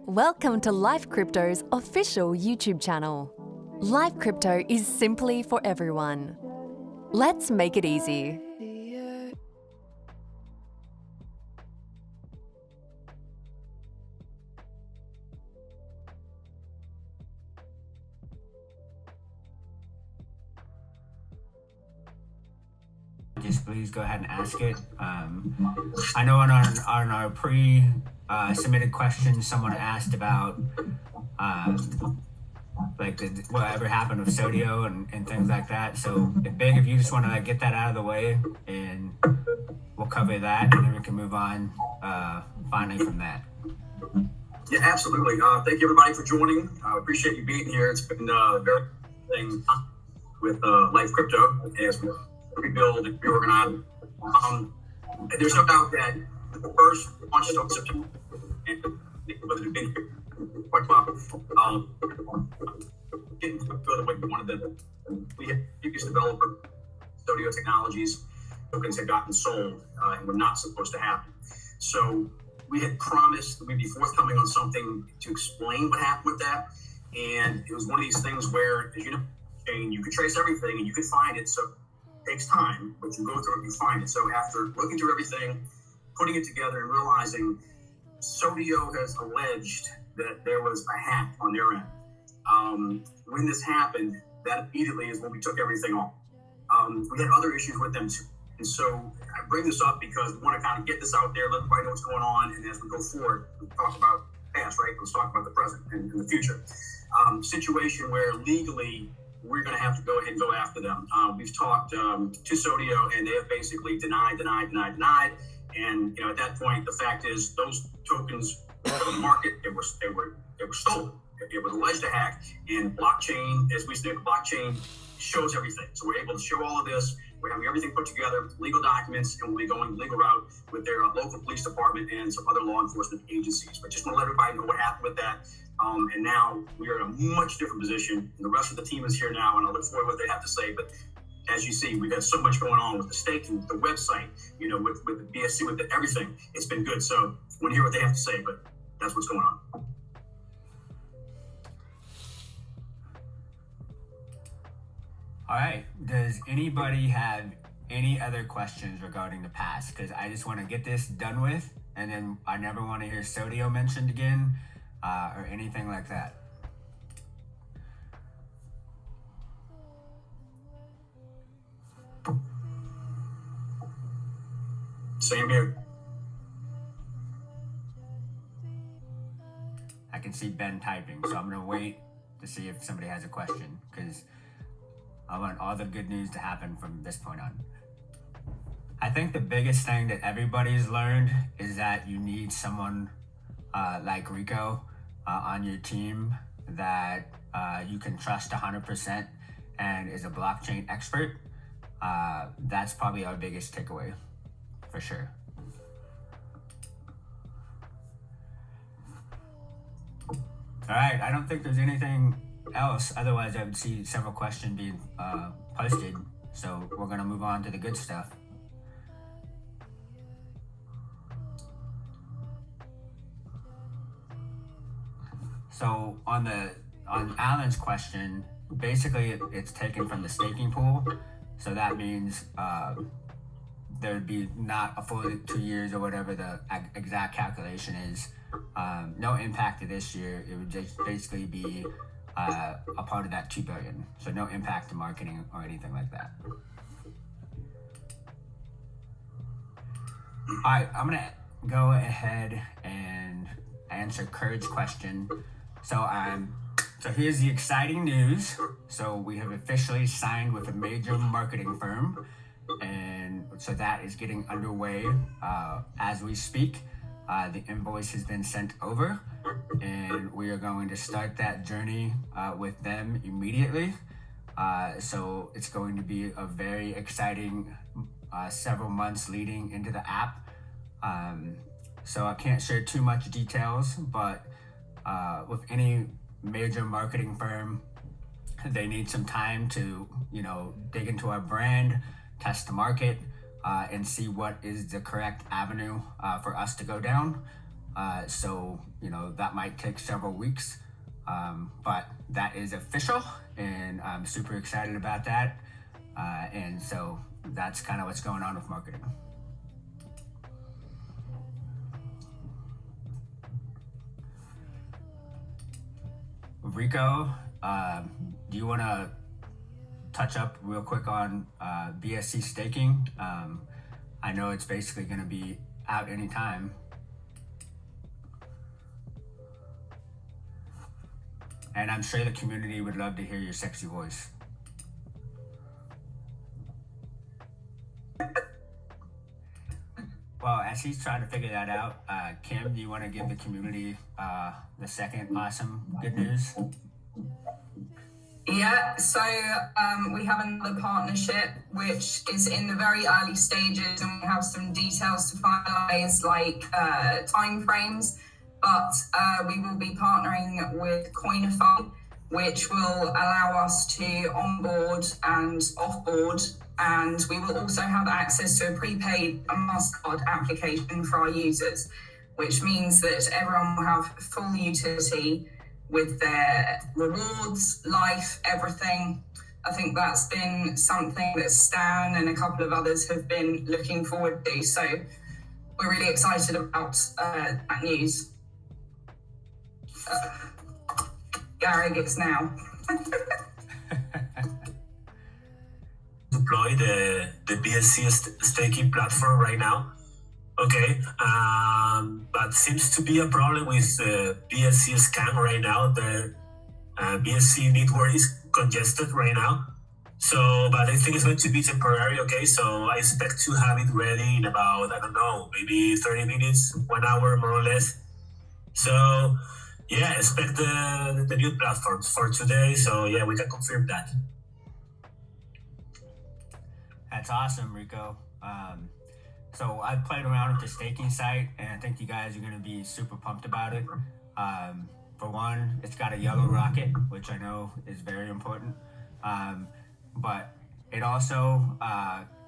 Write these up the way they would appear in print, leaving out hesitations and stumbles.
Welcome to Life Crypto's official YouTube channel. Life Crypto is simply for everyone. Let's make it easy. Just please go ahead and ask it. I know on our pre-submitted questions, someone asked about whatever happened with Sodio and things like that. So big, if you just want to get that out of the way, and we'll cover that, and then we can move on finally from that. Yeah, absolutely. Thank you everybody for joining. I appreciate you being here. It's been very interesting with Life Crypto as we rebuild and reorganize. There's no doubt that the first launch is on September, and whether it's been quite well. Didn't go the way we wanted them. We had previous developer, Sodio Technologies, tokens had gotten sold and were not supposed to happen. So we had promised that we'd be forthcoming on something to explain what happened with that. And it was one of these things where, as you know, you could trace everything and you could find it. So it takes time, but you go through it, you find it. So after looking through everything, putting it together and realizing Sodio has alleged that there was a hack on their end. When this happened, that immediately is when we took everything off. We had other issues with them too. And so I bring this up because we want to kind of get this out there, let everybody know what's going on. And as we go forward, we talk about the past, right? Let's talk about the present and the future. Situation where legally we're going to have to go ahead and go after them. We've talked to Sodio, and they have basically denied. And at that point, the fact is those tokens were on the market. They were stolen. It was alleged a hack, and blockchain, as we say, blockchain shows everything. So we're able to show all of this. We're having everything put together, legal documents, and we'll be going the legal route with their local police department and some other law enforcement agencies. But just want to let everybody know what happened with that. And now we are in a much different position. And the rest of the team is here now, and I look forward to what they have to say. But as you see, we've got so much going on with the staking, the website, with the BSC, with everything. It's been good. So I want to hear what they have to say, but that's what's going on. All right. Does anybody have any other questions regarding the past? Because I just want to get this done with, and then I never want to hear Sodio mentioned again or anything like that. Same here. I can see Ben typing, so I'm going to wait to see if somebody has a question, because I want all the good news to happen from this point on. I think the biggest thing that everybody's learned is that you need someone like Rico on your team that you can trust 100% and is a blockchain expert. That's probably our biggest takeaway, for sure. All right, I don't think there's anything else. Otherwise, I would see several questions being posted. So we're going to move on to the good stuff. So on Alan's question, basically it's taken from the staking pool. So that means there would be not a full 2 years or whatever the exact calculation is. No impact to this year. It would just basically be a part of that 2 billion. So no impact to marketing or anything like that. All right, I'm gonna go ahead and answer Kurt's question. So here's the exciting news. So we have officially signed with a major marketing firm, and so that is getting underway as we speak. The invoice has been sent over, and we are going to start that journey with them immediately. So it's going to be a very exciting several months leading into the app. So I can't share too much details, but with any major marketing firm, they need some time to, dig into our brand, test the market, and see what is the correct avenue for us to go down. So, that might take several weeks, but that is official, and I'm super excited about that. And so that's kind of what's going on with marketing. Rico, do you want to touch up real quick on BSC staking? I know it's basically going to be out anytime. And I'm sure the community would love to hear your sexy voice. Well, as he's trying to figure that out, Kim, do you want to give the community the second awesome good news? Yeah, so we have another partnership which is in the very early stages, and we have some details to finalize, like time frames. But we will be partnering with Coinify, which will allow us to onboard and offboard, and we will also have access to a prepaid Mastercard application for our users, which means that everyone will have full utility with their rewards, life, everything. I think that's been something that Stan and a couple of others have been looking forward to. So we're really excited about that news. Gary gets now. Deploy the BSC staking platform right now. Okay, but seems to be a problem with the BSC scan right now. The BSC network is congested right now. So, but I think it's going to be temporary. Okay, so I expect to have it ready in about, I don't know, maybe 30 minutes, 1 hour more or less. So, yeah, expect the new platforms for today. So, yeah, we can confirm that. That's awesome, Rico. So I played around with the staking site, and I think you guys are going to be super pumped about it. For one, it's got a yellow rocket, which I know is very important. But it also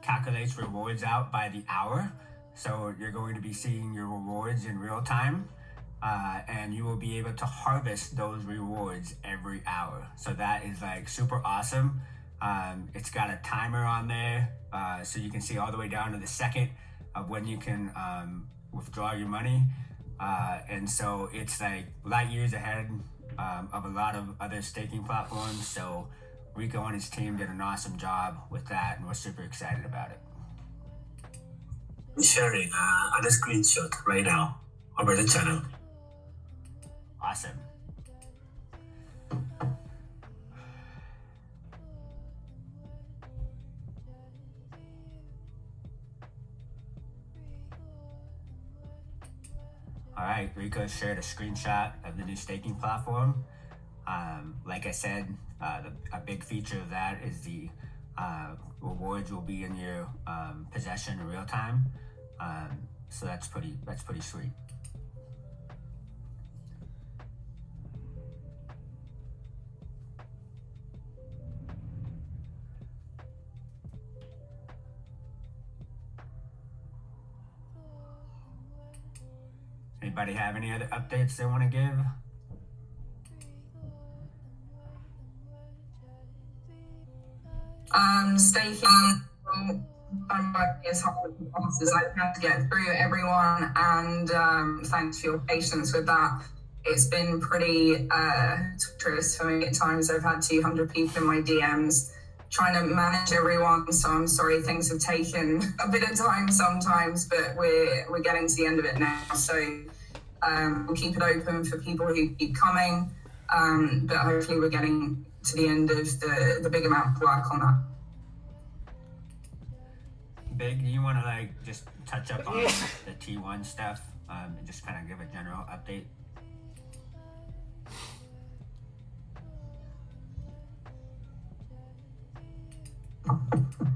calculates rewards out by the hour. So you're going to be seeing your rewards in real time, and you will be able to harvest those rewards every hour. So that is like super awesome. It's got a timer on there, so you can see all the way down to the second of when you can withdraw your money. And so it's like light years ahead of a lot of other staking platforms. So Rico and his team did an awesome job with that, and we're super excited about it. I'm sharing a screenshot right now over the channel. Awesome. All right, Rico shared a screenshot of the new staking platform. Like I said, a big feature of that is the rewards will be in your possession in real time. So that's pretty sweet. Anybody have any other updates they want to give? Staking, I'm working as hard as I can to get through everyone, and thanks for your patience with that. It's been pretty torturous for me at times. I've had 200 people in my DMs trying to manage everyone, so I'm sorry things have taken a bit of time sometimes, but we're getting to the end of it now. So we'll keep it open for people who keep coming, but hopefully we're getting to the end of the big amount of work on that. Big, do you want to just touch up on the T1 stuff and just kind of give a general update?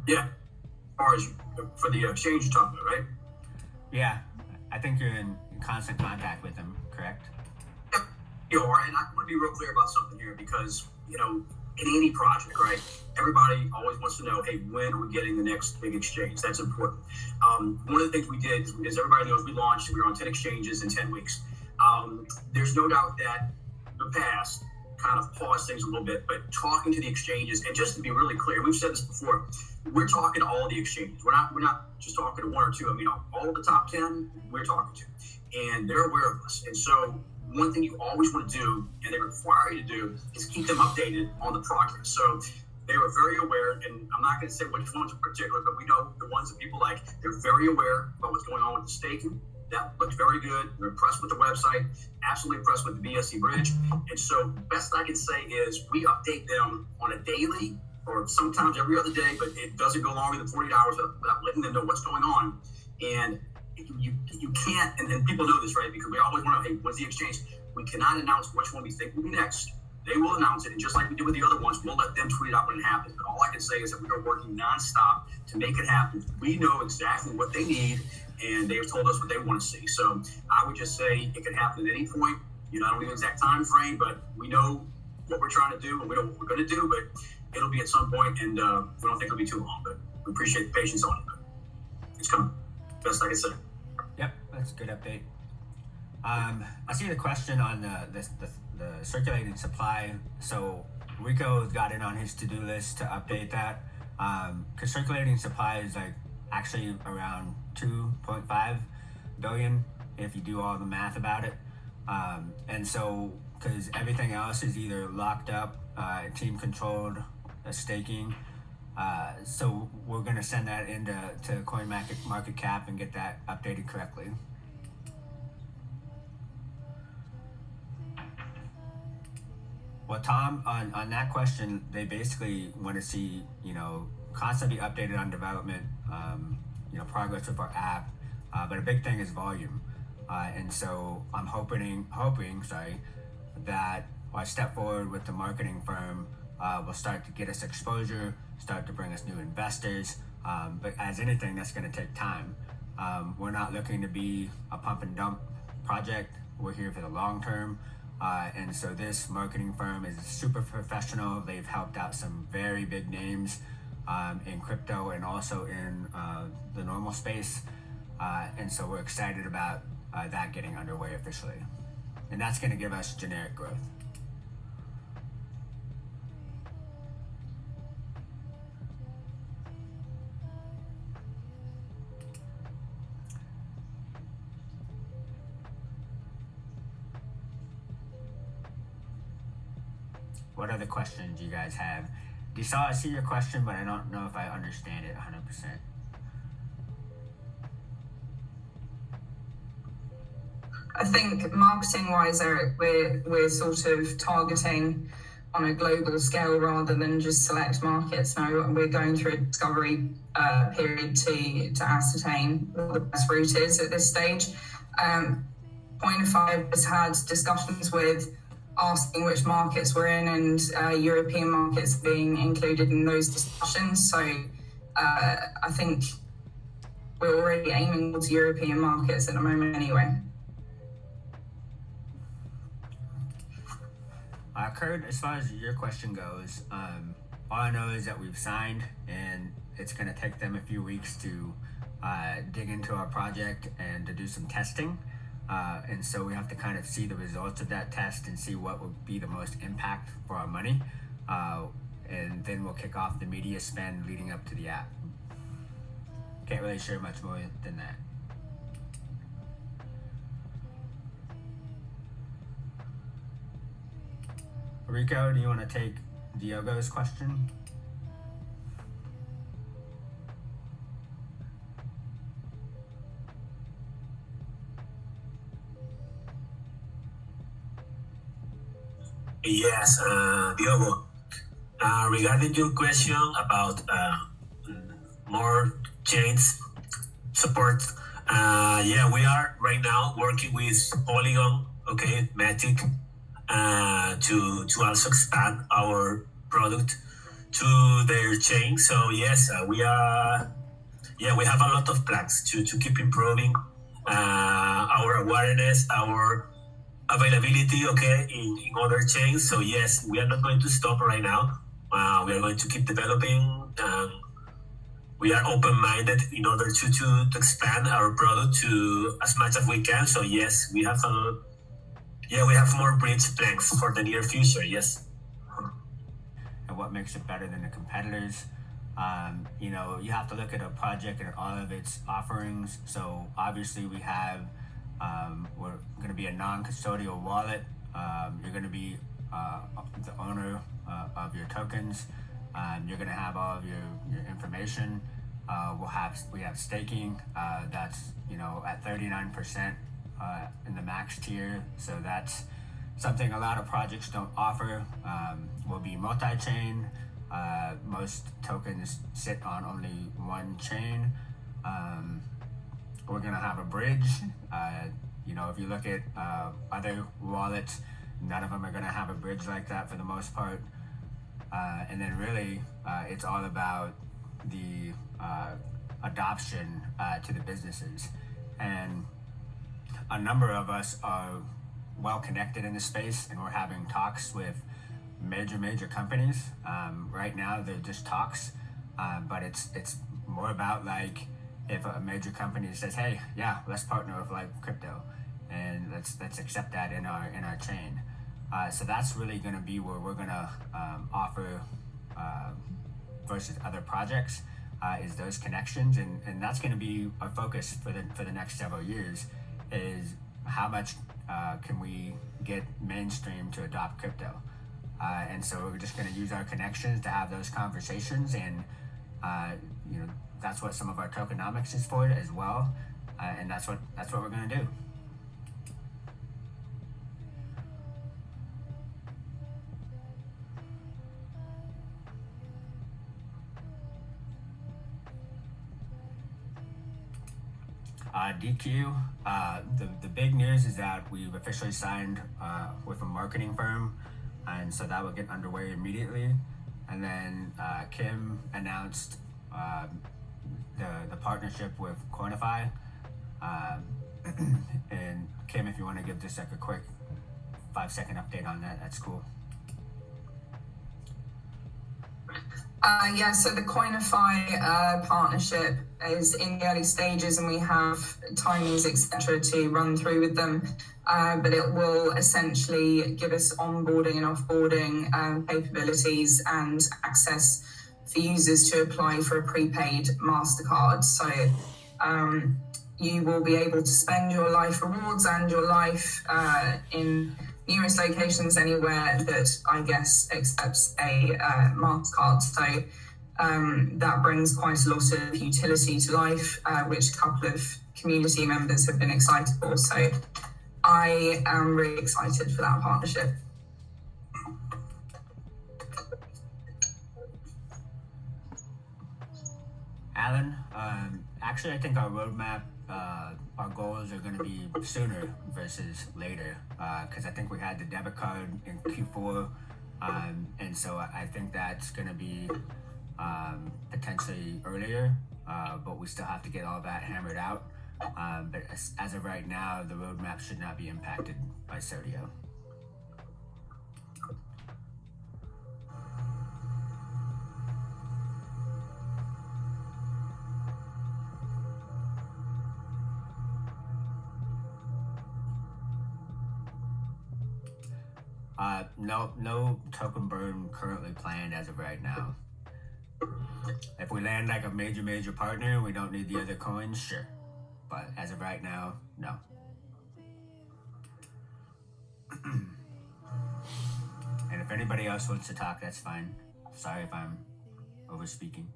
Yeah, as far as for the exchange you're talking about, right? Yeah, I think you're in constant contact with them, correct? You are, and I want to be real clear about something here because, in any project, right? Everybody always wants to know, hey, when are we getting the next big exchange? That's important. One of the things we did is everybody knows we launched, we were on 10 exchanges in 10 weeks. There's no doubt that the past kind of paused things a little bit, but talking to the exchanges, and just to be really clear, we've said this before, we're talking to all the exchanges. We're not just talking to one or two. I mean, all of the top 10, we're talking to, and they're aware of us. And so one thing you always want to do, and they require you to do, is keep them updated on the progress. So they were very aware, and I'm not going to say which ones in particular, but we know the ones that people like. They're very aware about what's going on with the staking. That looked very good. We're impressed with the website, absolutely impressed with the BSC bridge. And so best I can say is we update them on a daily or sometimes every other day, but it doesn't go longer than 48 hours without letting them know what's going on. And you can't, and people know this, right? Because we always want to, hey, what's the exchange? We cannot announce which one we think will be next. They will announce it, and just like we did with the other ones, we'll let them tweet it out when it happens. But all I can say is that we are working nonstop to make it happen. We know exactly what they need, and they have told us what they want to see. So I would just say it can happen at any point. I don't know the exact time frame, but we know what we're trying to do, and we know what we're going to do, but it'll be at some point, and we don't think it'll be too long, but we appreciate the patience on it. But it's coming. Best I can say. Yep, that's a good update. I see the question on the circulating supply. So Rico got it on his to-do list to update that, because circulating supply is like actually around 2.5 billion if you do all the math about it. And so, because everything else is either locked up, team controlled, staking. So we're gonna send that into CoinMarketCap and get that updated correctly. Well, Tom, on that question, they basically want to see, constantly updated on development, progress with our app, but a big thing is volume. And so I'm hoping, that our step forward with the marketing firm will start to get us exposure, start to bring us new investors. But as anything, that's going to take time. We're not looking to be a pump and dump project. We're here for the long term. And so this marketing firm is super professional. They've helped out some very big names in crypto and also in the normal space. And so we're excited about that getting underway officially. And that's going to give us generic growth. What other questions you guys have? I see your question, but I don't know if I understand it 100%. I think marketing-wise, Eric, we're sort of targeting on a global scale rather than just select markets. Now we're going through a discovery period to ascertain what the best route is at this stage. Point5 has had discussions with asking which markets we're in, and European markets being included in those discussions. So I think we're already aiming towards European markets at the moment anyway. Kurt, as far as your question goes, all I know is that we've signed, and it's going to take them a few weeks to dig into our project and to do some testing. And so we have to kind of see the results of that test and see what will be the most impact for our money. And then we'll kick off the media spend leading up to the app. Can't really share much more than that. Rico, do you want to take Diogo's question? Yes, Diogo. Regarding your question about more chains support, we are right now working with Polygon, Matic, to also expand our product to their chain. So yes, we have a lot of plans to keep improving our awareness, our availability, in other chains. So yes, we are not going to stop right now. We are going to keep developing. We are open-minded in order to expand our product to as much as we can. So yes, we have more bridge plans for the near future. Yes. And what makes it better than the competitors? You have to look at a project and all of its offerings. So obviously we have, we're going to be a non-custodial wallet. You're going to be the owner of your tokens. You're going to have all of your information. We have staking. That's at 39% in the max tier. So that's something a lot of projects don't offer. Will be multi-chain. Most tokens sit on only one chain. We're gonna have a bridge. If you look at other wallets, none of them are gonna have a bridge like that for the most part. And then really, it's all about the adoption to the businesses. And a number of us are well connected in the space, and we're having talks with major companies. Right now, they're just talks, but it's more about like if a major company says, "Hey, yeah, let's partner with like crypto, and let's accept that in our chain." So that's really going to be where we're going to offer versus other projects is those connections, and that's going to be our focus for the next several years. Is how much can we get mainstream to adopt crypto? And so we're just going to use our connections to have those conversations, and that's what some of our tokenomics is for as well, and that's what we're going to do. DQ, the big news is that we've officially signed with a marketing firm, and so that will get underway immediately. And then Kim announced the partnership with Coinify. And Kim, if you want to give just like a quick 5-second update on that, that's cool. So the Coinify partnership is in the early stages, and we have timings, etc., to run through with them. But it will essentially give us onboarding and offboarding capabilities and access for users to apply for a prepaid Mastercard. So you will be able to spend your life rewards and your life in numerous locations anywhere that I guess accepts a Mastercard. So that brings quite a lot of utility to life, which a couple of community members have been excited for. So I am really excited for that partnership. Alan, actually, I think our roadmap, our goals are going to be sooner versus later, because I think we had the debit card in Q4, and so I think that's going to be potentially earlier, but we still have to get all that hammered out. But as of right now, the roadmap should not be impacted by Sodio. No token burn currently planned as of right now. If we land like a major partner and we don't need the other coins, sure. But as of right now, no. And if anybody else wants to talk, that's fine. Sorry if I'm over speaking.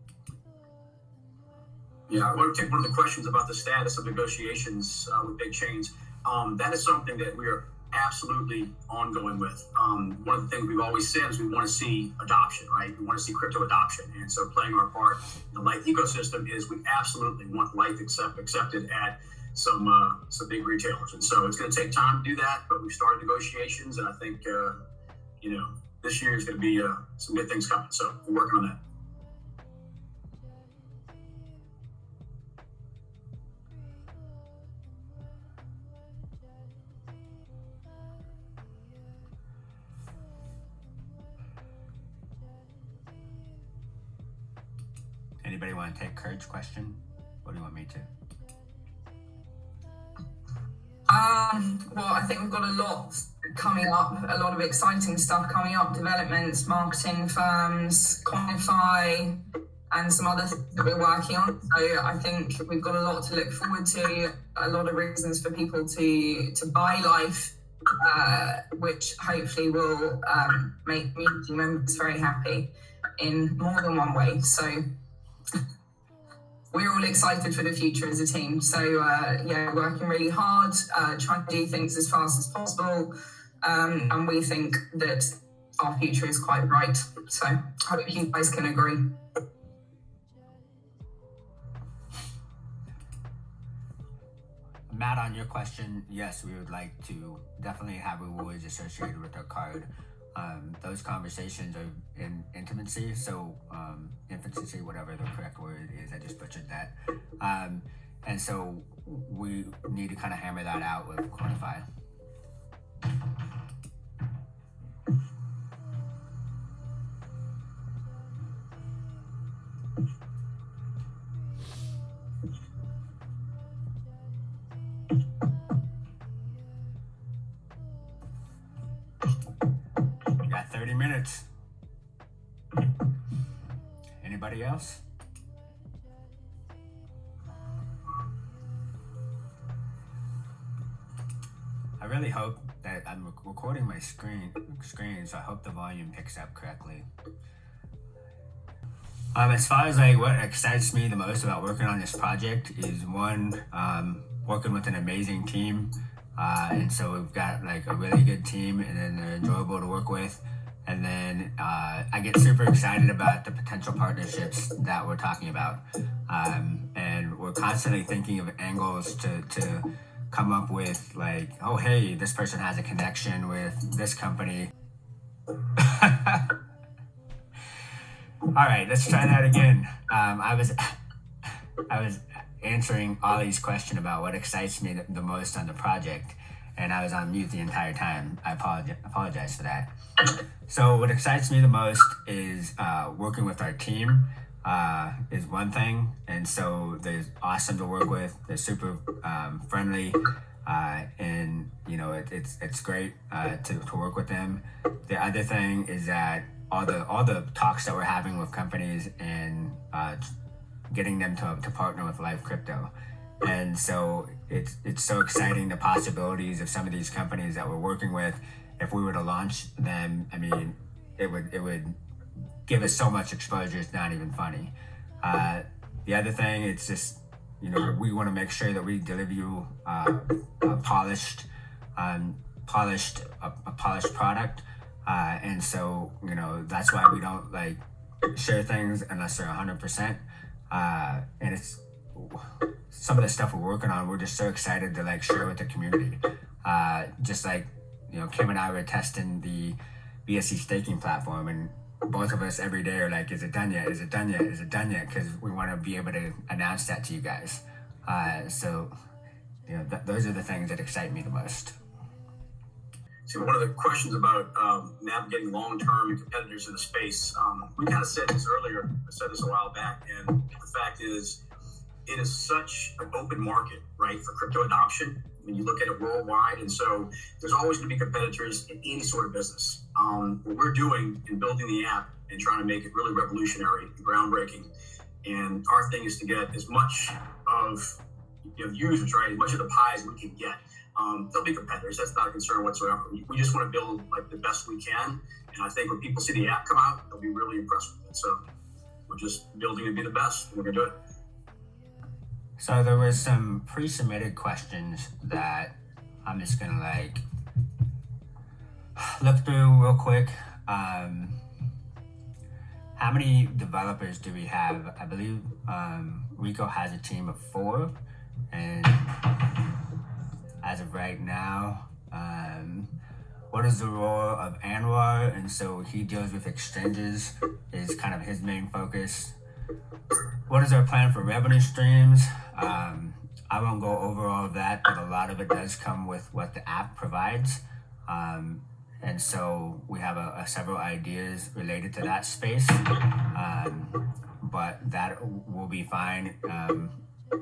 Yeah, I want to take one of the questions about the status of negotiations with big chains. That is something that we are absolutely ongoing with. One of the things we've always said is we want to see adoption, right? We want to see crypto adoption. And so playing our part in the Lyth ecosystem is we absolutely want Lyth accepted at some big retailers. And so it's going to take time to do that, but we've started negotiations, and I think, this year is going to be some good things coming. So we're working on that. anybody want to take Kurt's question? Or do you want me to? Well, I think we've got a lot coming up, a lot of exciting stuff coming up, developments, marketing firms, Quantify, and some other things that we're working on. So I think we've got a lot to look forward to, a lot of reasons for people to buy Life, which hopefully will make community members very happy in more than one way. So we're all excited for the future as a team. So yeah, working really hard, trying to do things as fast as possible. And we think that our future is quite bright. So I hope you guys can agree. Matt, on your question, yes, we would like to definitely have rewards associated with our card. Those conversations are in intimacy, so infancy, whatever the correct word is, I just butchered that. And so we need to kind of hammer that out with Quantify. We got 30 minutes. Anybody else? I really hope that I'm recording my screen, so I hope the volume picks up correctly. As far as like what excites me the most about working on this project is one, working with an amazing team. And so we've got like a really good team, and then they're enjoyable to work with. And then I get super excited about the potential partnerships that we're talking about. And we're constantly thinking of angles to come up with like, oh, hey, this person has a connection with this company. All right, let's try that again. I was answering Ollie's question about what excites me the most on the project, and I was on mute the entire time. I apologize for that. So what excites me the most is working with our team is one thing, and so they're awesome to work with. They're super friendly, and you know it's great to work with them. The other thing is that all the talks that we're having with companies and getting them to partner with Live Crypto. And so it's so exciting, the possibilities of some of these companies that we're working with. If we were to launch them, I mean, it would give us so much exposure, it's not even funny. The other thing, it's just, you know, we want to make sure that we deliver you a polished product. And so, you know, that's why we don't like share things unless they're 100%. And it's some of the stuff we're working on, we're just so excited to like share with the community. Just like, you know, Kim and I were testing the BSC staking platform, and both of us every day are like, is it done yet? Is it done yet? Is it done yet? Because we want to be able to announce that to you guys. So, you know, those are the things that excite me the most. So one of the questions about navigating long-term competitors in the space, we kind of said this earlier, I said this a while back, and the fact is, it is such an open market, right, for crypto adoption when you look at it worldwide. And so there's always going to be competitors in any sort of business. What we're doing in building the app and trying to make it really revolutionary and groundbreaking. And our thing is to get as much of users, right, as much of the pie as we can get. There'll be competitors. That's not a concern whatsoever. We just want to build like the best we can. And I think when people see the app come out, they'll be really impressed with it. So we're just building to be the best. And we're going to do it. So there was some pre-submitted questions that I'm just gonna like look through real quick. How many developers do we have? I believe Rico has a team of 4, and as of right now, what is the role of Anwar? And so he deals with exchanges, is kind of his main focus. What is our plan for revenue streams? I won't go over all of that, but a lot of it does come with what the app provides. And so we have several ideas related to that space. but that will be fine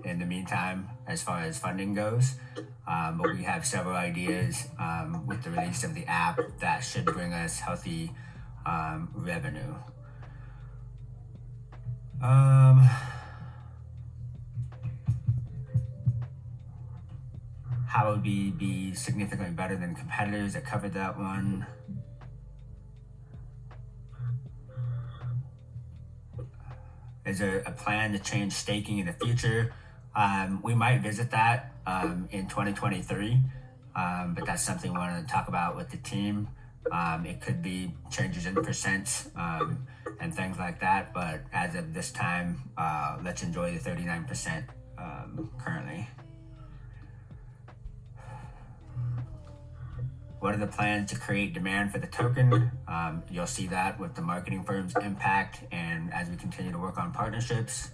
in the meantime as far as funding goes. But we have several ideas with the release of the app that should bring us healthy revenue. How would we be significantly better than competitors? I covered that one. Is there a plan to change staking in the future? We might visit that in 2023, but that's something we want to talk about with the team. It could be changes in percents and things like that, but as of this time, let's enjoy the 39% currently. What are the plans to create demand for the token? You'll see that with the marketing firm's impact and as we continue to work on partnerships.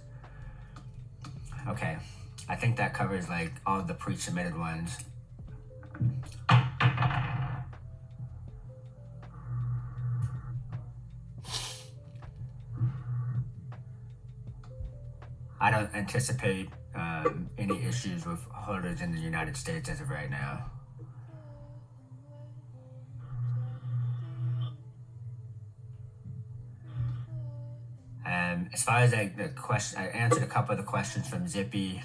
Okay, I think that covers like all of the pre-submitted ones. I don't anticipate any issues with holders in the United States as of right now. As far as the question, I answered a couple of the questions from Zippy.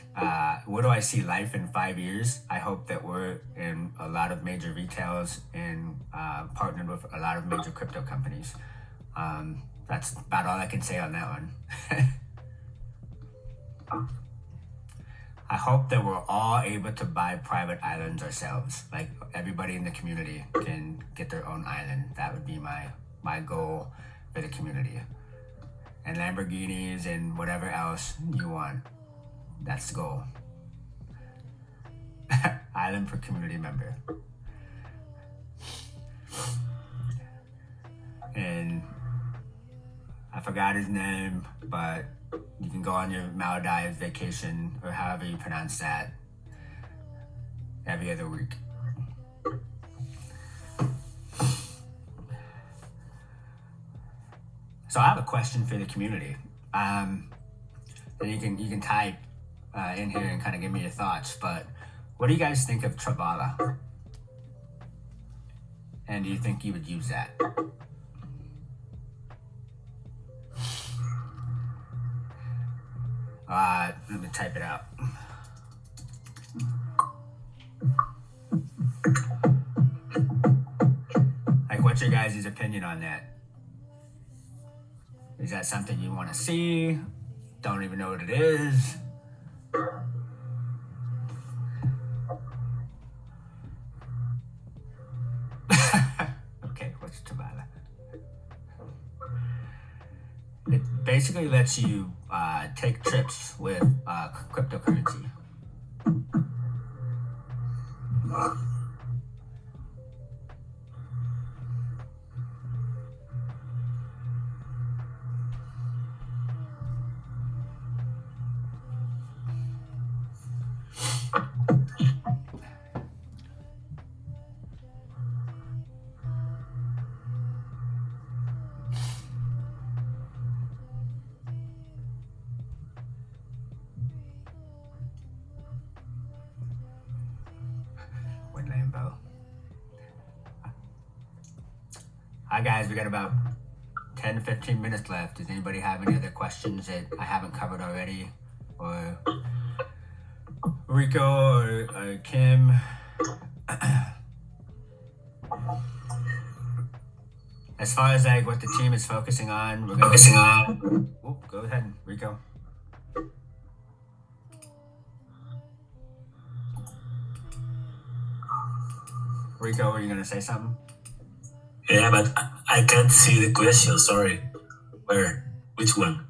Where do I see life in 5 years? I hope that we're in a lot of major retails and partnered with a lot of major crypto companies. That's about all I can say on that one. I hope that we're all able to buy private islands ourselves. Like everybody in the community can get their own island. That would be my goal for the community. And Lamborghinis and whatever else you want. That's the goal. Island per community member. And I forgot his name, but you can go on your Maldives vacation or however you pronounce that every other week. So I have a question for the community. And you can type in here and kind of give me your thoughts. But what do you guys think of Travala? And do you think you would use that? Let me type it out. Like, what's your guys' opinion on that? Is that something you want to see? Don't even know what it is? Okay, what's Travala? It basically lets you take trips with cryptocurrency. Hi guys, we got about 10 to 15 minutes left. Does anybody have any other questions that I haven't covered already? Or Rico or Kim? As far as like what the team is focusing on, we're going go ahead, Rico. Rico, were you gonna say something? Yeah, but I can't see the question, sorry. Where? Which one?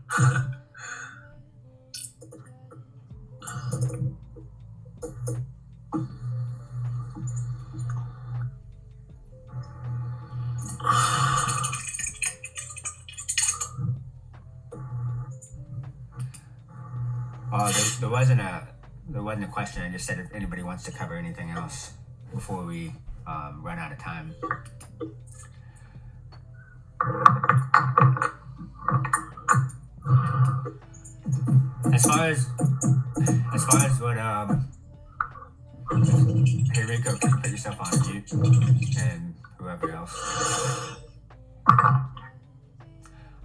There wasn't a question. I just said if anybody wants to cover anything else before we run out of time. as far as what hey Rico, can you put yourself on mute and whoever else.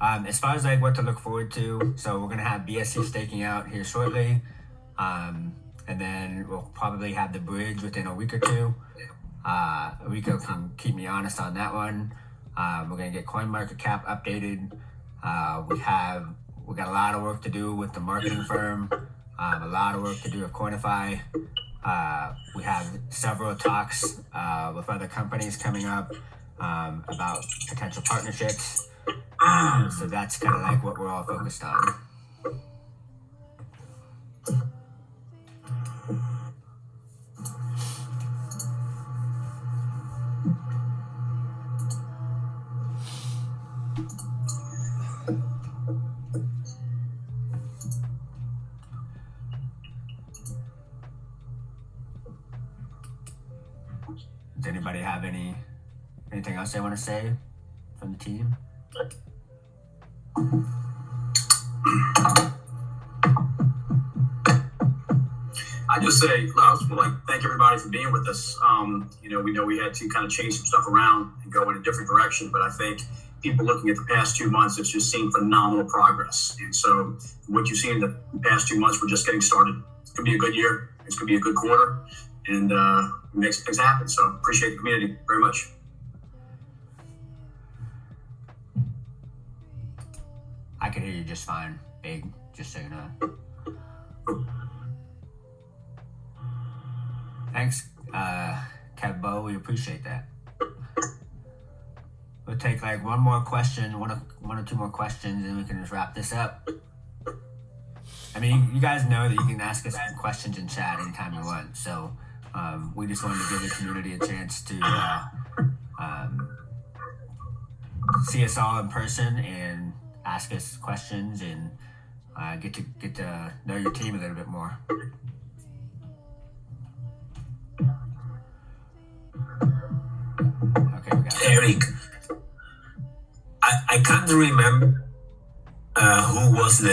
As far as like what to look forward to, so we're gonna have BSC staking out here shortly, and then we'll probably have the bridge within a week or two. Rico can keep me honest on that one. We're gonna get CoinMarketCap updated. We got a lot of work to do with the marketing firm. A lot of work to do with Coinify. We have several talks with other companies coming up about potential partnerships. So that's kind of like what we're all focused on. Does anybody have anything else they want to say from the team? I just say, I just want to thank everybody for being with us. We know we had to kind of change some stuff around and go in a different direction, but I think people looking at the past 2 months, it's just seen phenomenal progress. And so what you've seen in the past 2 months, we're just getting started. It's going to be a good year. It's going to be a good quarter, and make some things happen. So appreciate the community very much. I can hear you just fine, Big, just so you know. Thanks, Kevbo, we appreciate that. We'll take like one more question, one or two more questions, and we can just wrap this up. I mean, you guys know that you can ask us questions in chat anytime you want, so we just wanted to give the community a chance to see us all in person and ask us questions and get to know your team a little bit more. Okay, we got it. Eric, I can't remember who was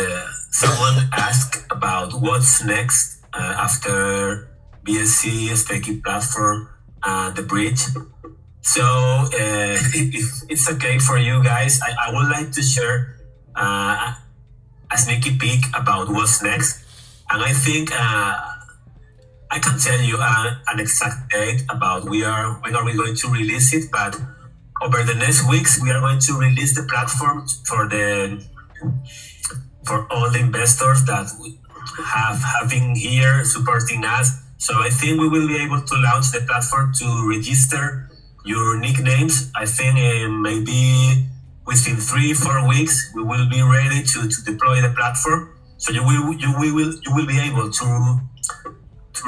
someone asked about what's next after BSC staking platform the bridge. So if it's okay for you guys, I would like to share a sneaky peek about what's next. And I think I can tell you an exact date about when are we going to release it, but over the next weeks we are going to release the platform for all the investors that have been here supporting us. So I think we will be able to launch the platform to register your nicknames. I think maybe within 3-4 weeks we will be ready to deploy the platform. So you will be able to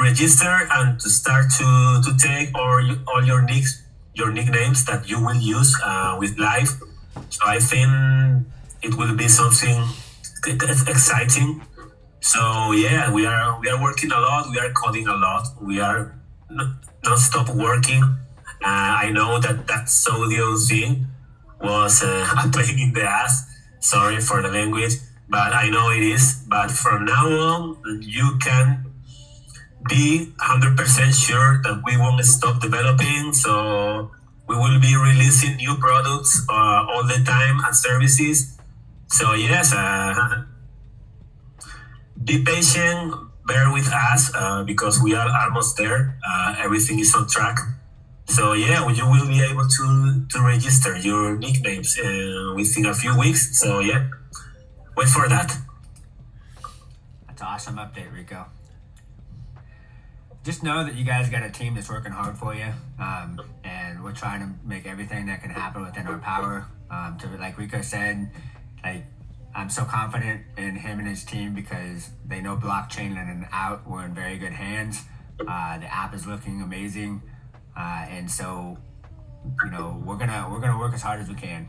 register and to start to take all your nicknames that you will use with live. So I think it will be something exciting. So yeah, we are working a lot. We are coding a lot. We are non-stop working. I know that audio thing was a pain in the ass. Sorry for the language, but I know it is. But from now on, you can be 100% sure that we won't stop developing. So we will be releasing new products all the time and services. So yes, be patient, bear with us because we are almost there. Everything is on track. So yeah, you will be able to register your nicknames within a few weeks. So yeah, wait for that. That's an awesome update, Rico. Just know that you guys got a team that's working hard for you, and we're trying to make everything that can happen within our power. Like Rico said, I'm so confident in him and his team because they know blockchain in and out. We're in very good hands. The app is looking amazing, and so we're gonna work as hard as we can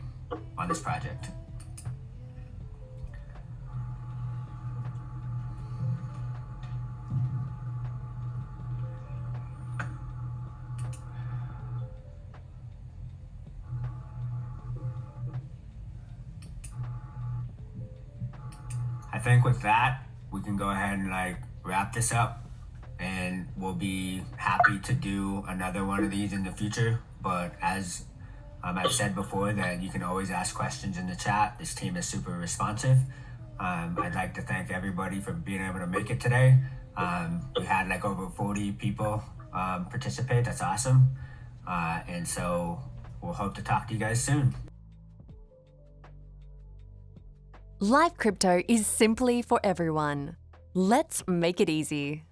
on this project. I think with that, we can go ahead and like wrap this up, and we'll be happy to do another one of these in the future. But as I've said before, that you can always ask questions in the chat. This team is super responsive. I'd like to thank everybody for being able to make it today. We had like over 40 people participate. That's awesome. And so we'll hope to talk to you guys soon. Live crypto is simply for everyone. Let's make it easy.